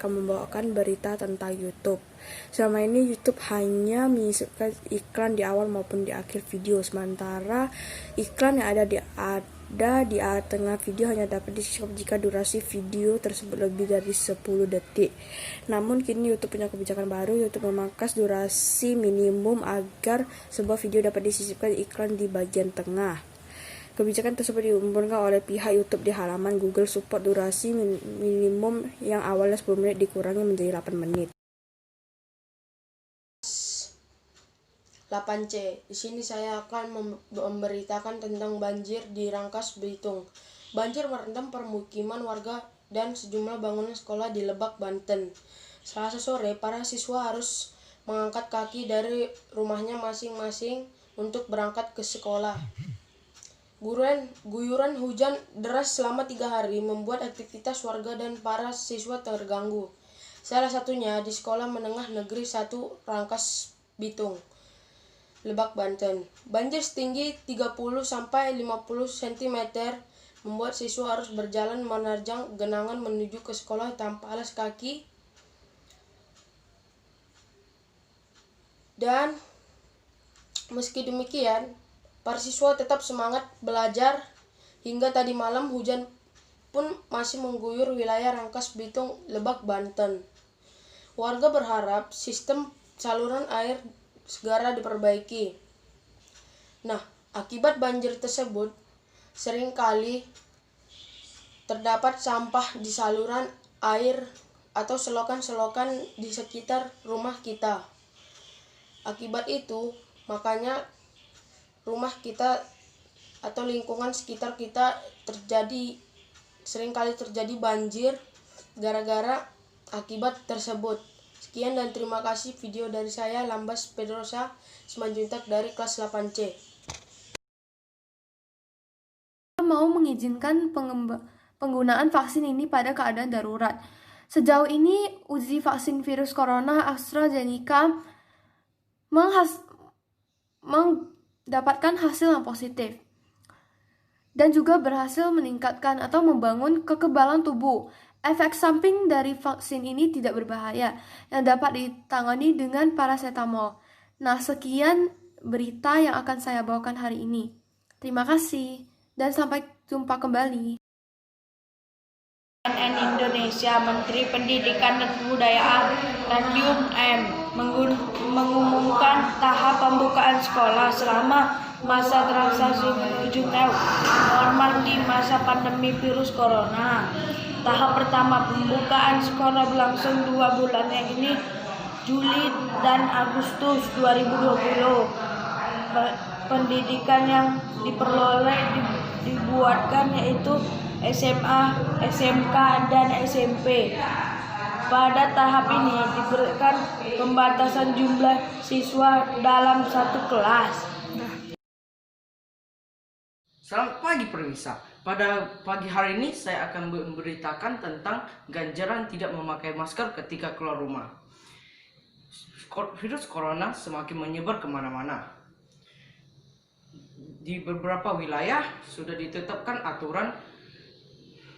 akan membawakan berita tentang YouTube. Selama ini YouTube hanya menyisipkan iklan di awal maupun di akhir video, sementara iklan yang ada di tengah video hanya dapat di-skip jika durasi video tersebut lebih dari 10 detik. Namun kini YouTube punya kebijakan baru. YouTube memangkas durasi minimum agar sebuah video dapat disisipkan iklan di bagian tengah. Kebijakan tersebut diumumkan oleh pihak YouTube di halaman Google Support. Durasi minimum yang awalnya 10 menit dikurangi menjadi 8 menit. 8C. Di sini saya akan memberitakan tentang banjir di Rangkas Bitung. Banjir merendam permukiman warga dan sejumlah bangunan sekolah di Lebak, Banten. Selasa sore, para siswa harus mengangkat kaki dari rumahnya masing-masing untuk berangkat ke sekolah. Guyuran hujan deras selama 3 hari membuat aktivitas warga dan para siswa terganggu. Salah satunya di Sekolah Menengah Negeri 1 Rangkas Bitung, Lebak, Banten. Banjir setinggi 30-50 cm membuat siswa harus berjalan menerjang genangan menuju ke sekolah tanpa alas kaki. Dan meski demikian, para siswa tetap semangat belajar. Hingga tadi malam hujan pun masih mengguyur wilayah Rangkas Bitung, Lebak, Banten. Warga berharap sistem saluran air segera diperbaiki. Nah, akibat banjir tersebut, seringkali terdapat sampah di saluran air atau selokan-selokan di sekitar rumah kita. Akibat itu, makanya rumah kita atau lingkungan sekitar kita seringkali terjadi banjir gara-gara akibat tersebut. Sekian dan terima kasih video dari saya, Lambas Pedrosa Simanjuntak dari kelas 8C. Mau mengizinkan penggunaan vaksin ini pada keadaan darurat. Sejauh ini uji vaksin virus corona AstraZeneca mendapatkan hasil yang positif dan juga berhasil meningkatkan atau membangun kekebalan tubuh. Efek samping dari vaksin ini tidak berbahaya yang dapat ditangani dengan paracetamol. Nah, sekian berita yang akan saya bawakan hari ini. Terima kasih dan sampai jumpa kembali. CNN Indonesia, Menteri Pendidikan dan Kebudayaan Nadiem M. mengumumkan tahap pembukaan sekolah selama masa transisi menuju normal di masa pandemi virus corona. Tahap pertama pembukaan sekolah berlangsung 2 bulan ini, Juli dan Agustus 2020. Pendidikan yang diperoleh dibuatkan yaitu SMA, SMK, dan SMP. Pada tahap ini diberikan pembatasan jumlah siswa dalam satu kelas. Selamat pagi Permisa. Pada pagi hari ini saya akan memberitakan tentang ganjaran tidak memakai masker ketika keluar rumah. Virus corona semakin menyebar kemana-mana. Di beberapa wilayah sudah ditetapkan aturan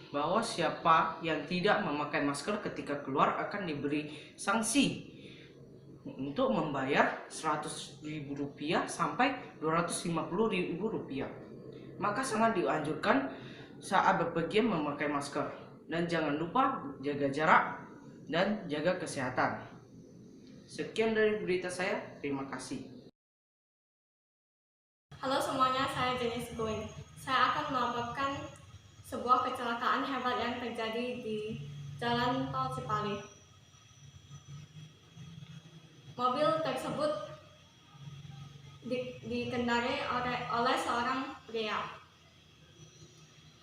bahwa siapa yang tidak memakai masker ketika keluar akan diberi sanksi untuk membayar Rp100.000 sampai Rp250.000. Maka sangat dianjurkan saat bepergian memakai masker. Dan jangan lupa jaga jarak dan jaga kesehatan. Sekian dari berita saya, terima kasih. Halo semuanya, saya Jenis Going. Saya akan melaporkan sebuah kecelakaan hebat yang terjadi di Jalan Tol Cipali. Mobil tersebut dikendarai oleh seorang pria.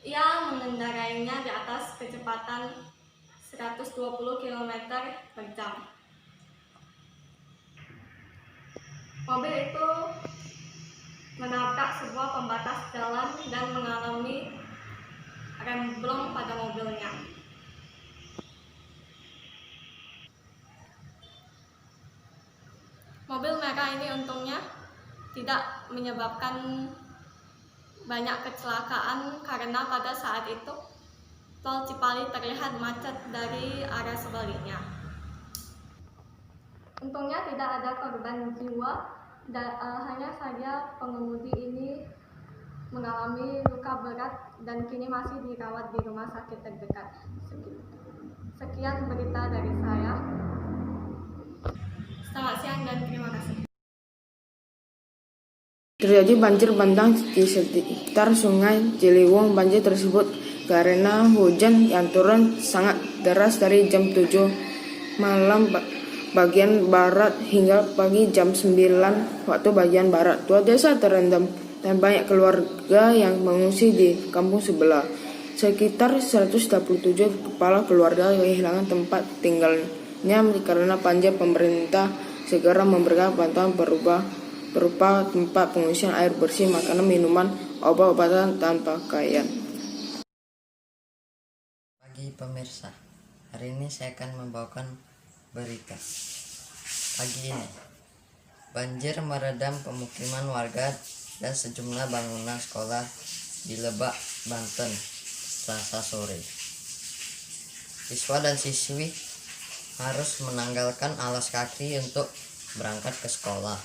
Ia mengendarainya di atas kecepatan 120 km per jam. Mobil itu menabrak sebuah pembatas jalan dan mengalami remblong pada mobilnya. Mobil merah ini untungnya tidak menyebabkan banyak kecelakaan karena pada saat itu tol Cipali terlihat macet dari arah sebaliknya. Untungnya tidak ada korban jiwa, hanya saja pengemudi ini mengalami luka berat dan kini masih dirawat di rumah sakit terdekat. Sekian berita dari saya. Selamat siang dan terima kasih. Terjadi banjir bandang di sekitar Sungai Ciliwung. Banjir tersebut karena hujan yang turun sangat deras dari jam 7 malam bagian barat hingga pagi jam 9 waktu bagian barat. 2 desa terendam dan banyak keluarga yang mengungsi di kampung sebelah. Sekitar 127 kepala keluarga kehilangan tempat tinggalnya karena banjir. Pemerintah segera memberikan bantuan berupa tempat pengungsian, air bersih, makanan, minuman, obat-obatan, dan pakaian. Pagi pemirsa, hari ini saya akan membawakan berita. Pagi ini, banjir meredam pemukiman warga dan sejumlah bangunan sekolah di Lebak, Banten, Selasa sore. Siswa dan siswi harus menanggalkan alas kaki untuk berangkat ke sekolah.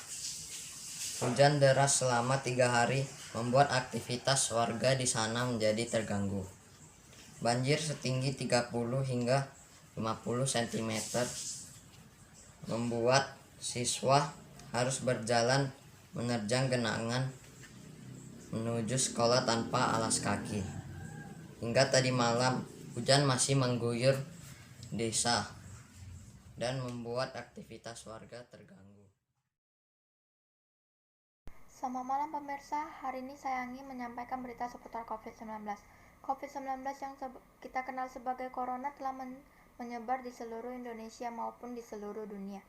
Hujan deras selama 3 hari membuat aktivitas warga di sana menjadi terganggu. Banjir setinggi 30 hingga 50 cm membuat siswa harus berjalan menerjang genangan menuju sekolah tanpa alas kaki. Hingga tadi malam, hujan masih mengguyur desa dan membuat aktivitas warga terganggu. Selamat malam pemirsa, hari ini saya ingin menyampaikan berita seputar COVID-19. COVID-19 yang kita kenal sebagai Corona telah menyebar di seluruh Indonesia maupun di seluruh dunia.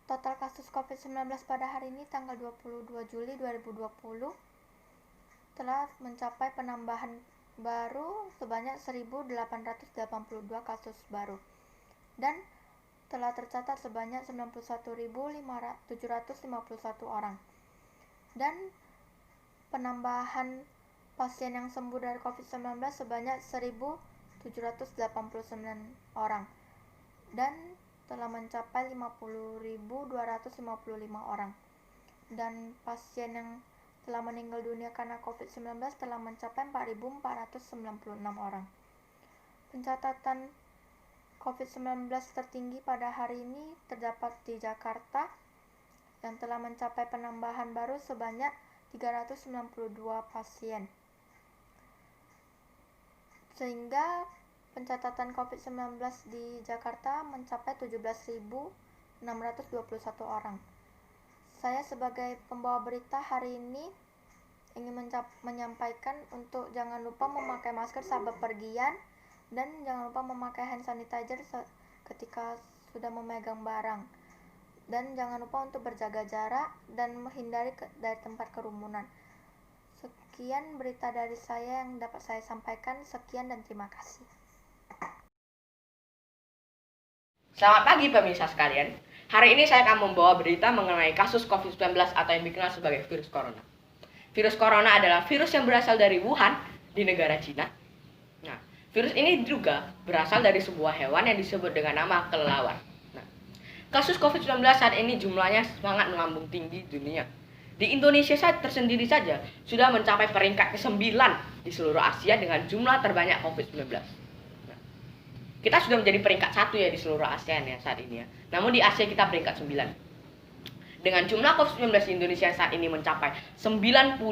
Total kasus COVID-19 pada hari ini tanggal 22 Juli 2020 telah mencapai penambahan baru sebanyak 1.882 kasus baru dan telah tercatat sebanyak 91.751 orang, dan penambahan pasien yang sembuh dari COVID-19 sebanyak 1.789 orang dan telah mencapai 50.255 orang, dan pasien yang telah meninggal dunia karena COVID-19 telah mencapai 4.496 orang. Pencatatan COVID-19 tertinggi pada hari ini terdapat di Jakarta yang telah mencapai penambahan baru sebanyak 392 pasien. Sehingga pencatatan COVID-19 di Jakarta mencapai 17.621 orang. Saya sebagai pembawa berita hari ini ingin menyampaikan untuk jangan lupa memakai masker saat bepergian dan jangan lupa memakai hand sanitizer ketika sudah memegang barang, dan jangan lupa untuk berjaga jarak dan menghindari dari tempat kerumunan. Sekian berita dari saya yang dapat saya sampaikan. Sekian dan terima kasih. Selamat pagi pemirsa sekalian. Hari ini saya akan membawa berita mengenai kasus COVID-19 atau yang dikenal sebagai virus corona. Virus corona adalah virus yang berasal dari Wuhan di negara Cina. Nah, virus ini juga berasal dari sebuah hewan yang disebut dengan nama kelelawar. Nah, kasus COVID-19 saat ini jumlahnya sangat melambung tinggi di dunia. Di Indonesia tersendiri saja sudah mencapai peringkat ke-9 di seluruh Asia dengan jumlah terbanyak COVID-19. Nah, kita sudah menjadi peringkat 1 ya di seluruh ASEAN ya saat ini ya. Namun di Asia kita peringkat 9. Dengan jumlah COVID-19 di Indonesia saat ini mencapai 90.000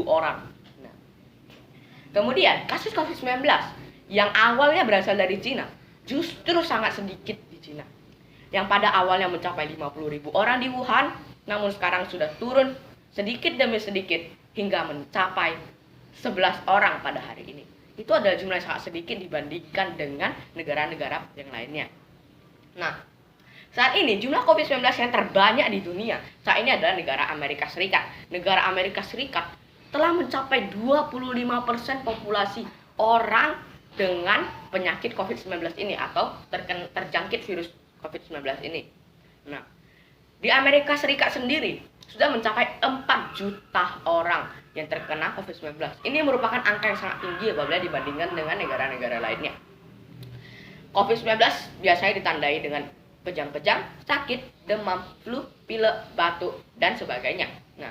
orang. Nah, kemudian kasus COVID-19 yang awalnya berasal dari Cina justru sangat sedikit di Cina. Yang pada awalnya mencapai 50.000 orang di Wuhan, namun sekarang sudah turun sedikit demi sedikit hingga mencapai 11 orang pada hari ini. Itu adalah jumlah yang sangat sedikit dibandingkan dengan negara-negara yang lainnya. Nah, saat ini jumlah COVID-19 yang terbanyak di dunia saat ini adalah negara Amerika Serikat. Negara Amerika Serikat telah mencapai 25% populasi orang dengan penyakit COVID-19 ini atau terjangkit virus COVID-19 ini. Nah, di Amerika Serikat sendiri sudah mencapai 4 juta orang yang terkena COVID-19. Ini merupakan angka yang sangat tinggi apabila dibandingkan dengan negara-negara lainnya. COVID-19 biasanya ditandai dengan kejang-kejang, sakit, demam, flu, pilek, batuk, dan sebagainya. Nah,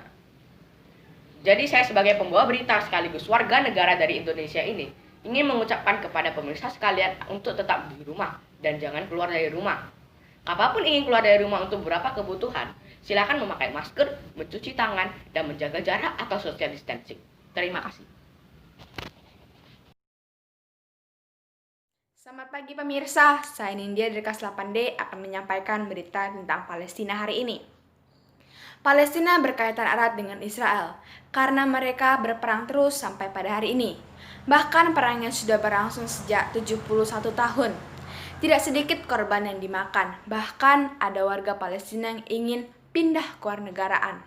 jadi saya sebagai pembawa berita sekaligus warga negara dari Indonesia ini ingin mengucapkan kepada pemirsa sekalian untuk tetap di rumah dan jangan keluar dari rumah. Apapun ingin keluar dari rumah untuk beberapa kebutuhan, silakan memakai masker, mencuci tangan, dan menjaga jarak atau social distancing. Terima kasih. Selamat pagi pemirsa, saya Nindya dari kelas 8D akan menyampaikan berita tentang Palestina hari ini. Palestina berkaitan erat dengan Israel karena mereka berperang terus sampai pada hari ini. Bahkan perangnya sudah berlangsung sejak 71 tahun. Tidak sedikit korban yang dimakan, bahkan ada warga Palestina yang ingin pindah kewarganegaraan.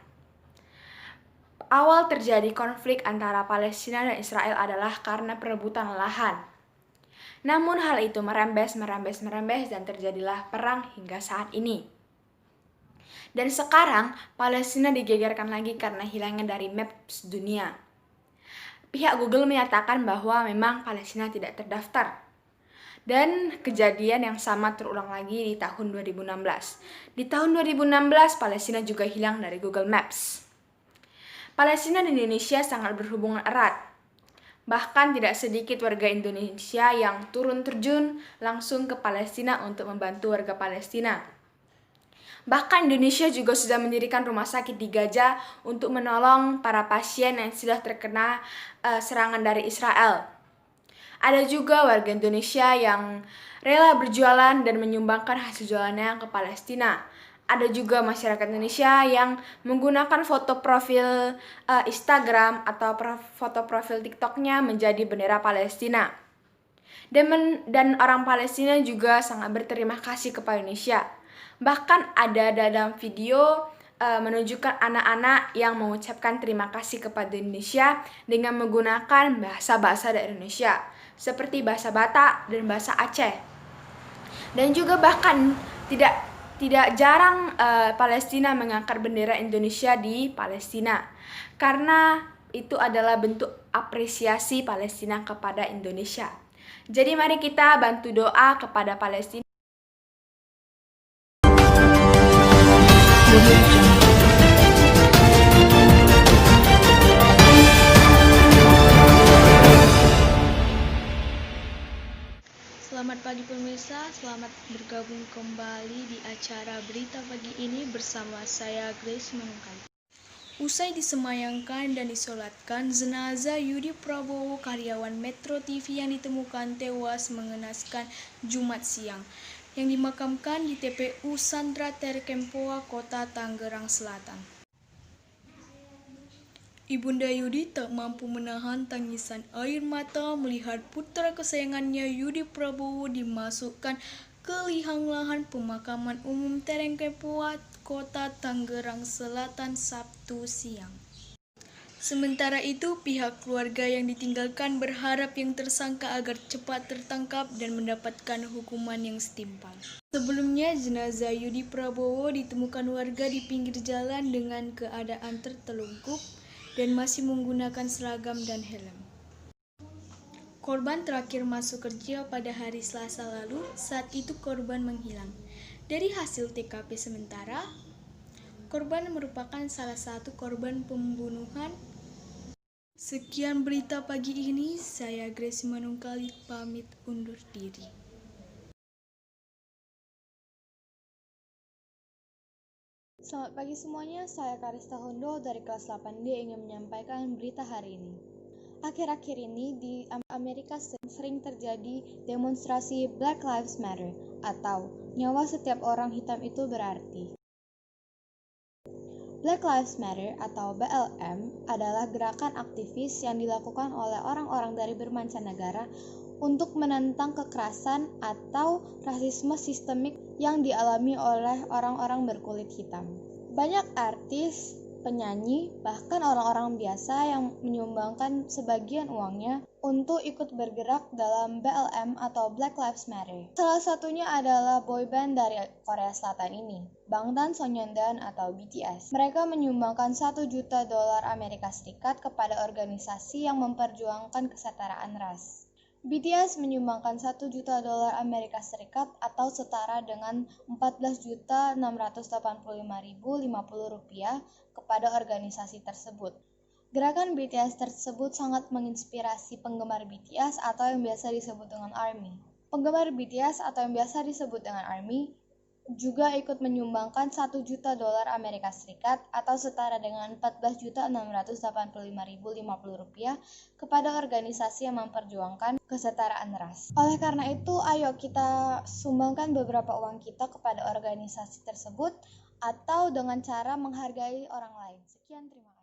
Awal terjadi konflik antara Palestina dan Israel adalah karena perebutan lahan. Namun hal itu merembes dan terjadilah perang hingga saat ini. Dan sekarang Palestina digegerkan lagi karena hilangnya dari maps dunia. Pihak Google menyatakan bahwa memang Palestina tidak terdaftar. Dan kejadian yang sama terulang lagi di tahun 2016. Di tahun 2016 Palestina juga hilang dari Google Maps. Palestina dan Indonesia sangat berhubungan erat. Bahkan tidak sedikit warga Indonesia yang turun terjun langsung ke Palestina untuk membantu warga Palestina. Bahkan Indonesia juga sudah mendirikan rumah sakit di Gaza untuk menolong para pasien yang sudah terkena serangan dari Israel. Ada juga warga Indonesia yang rela berjualan dan menyumbangkan hasil jualannya ke Palestina. Ada juga masyarakat Indonesia yang menggunakan foto profil Instagram atau foto profil TikToknya menjadi bendera Palestina. Dan orang Palestina juga sangat berterima kasih kepada Indonesia. Bahkan ada dalam video menunjukkan anak-anak yang mengucapkan terima kasih kepada Indonesia dengan menggunakan bahasa-bahasa dari Indonesia, seperti bahasa Batak dan bahasa Aceh. Dan juga bahkan tidak jarang Palestina mengangkat bendera Indonesia di Palestina karena itu adalah bentuk apresiasi Palestina kepada Indonesia. Jadi mari kita bantu doa kepada Palestina. Selamat pagi pemirsa, selamat bergabung kembali di acara berita pagi ini bersama saya Grace Manungkali. Usai disemayangkan dan disolatkan, jenazah Yudi Prabowo karyawan Metro TV yang ditemukan tewas mengenaskan Jumat siang, yang dimakamkan di TPU Sandra Terkempoa, Kota Tangerang Selatan. Ibunda Yudi tak mampu menahan tangisan air mata melihat putra kesayangannya Yudi Prabowo dimasukkan ke liang lahan pemakaman umum Terkempoa, Kota Tangerang Selatan Sabtu siang. Sementara itu, pihak keluarga yang ditinggalkan berharap yang tersangka agar cepat tertangkap dan mendapatkan hukuman yang setimpal. Sebelumnya, jenazah Yudi Prabowo ditemukan warga di pinggir jalan dengan keadaan tertelungkup dan masih menggunakan seragam dan helm. Korban terakhir masuk kerja pada hari Selasa lalu, saat itu korban menghilang. Dari hasil TKP sementara, korban merupakan salah satu korban pembunuhan. Sekian berita pagi ini, saya Grace Manungkali pamit undur diri. Selamat pagi semuanya, saya Karista Hondo dari kelas 8D ingin menyampaikan berita hari ini. Akhir-akhir ini di Amerika sering terjadi demonstrasi Black Lives Matter atau nyawa setiap orang hitam itu berarti. Black Lives Matter atau BLM adalah gerakan aktivis yang dilakukan oleh orang-orang dari bermancanegara untuk menentang kekerasan atau rasisme sistemik yang dialami oleh orang-orang berkulit hitam. Banyak artis penyanyi, bahkan orang-orang biasa yang menyumbangkan sebagian uangnya untuk ikut bergerak dalam BLM atau Black Lives Matter. Salah satunya adalah boyband dari Korea Selatan ini, Bangtan Sonyeondan atau BTS. Mereka menyumbangkan $1 juta Amerika Serikat kepada organisasi yang memperjuangkan kesetaraan ras. BTS menyumbangkan $1 juta Amerika Serikat atau setara dengan Rp14.685.050 kepada organisasi tersebut. Gerakan BTS tersebut sangat menginspirasi penggemar BTS atau yang biasa disebut dengan ARMY. Penggemar BTS atau yang biasa disebut dengan ARMY juga ikut menyumbangkan $1 juta Amerika Serikat atau setara dengan Rp14.685.050 kepada organisasi yang memperjuangkan kesetaraan ras. Oleh karena itu, ayo kita sumbangkan beberapa uang kita kepada organisasi tersebut atau dengan cara menghargai orang lain. Sekian, terima kasih.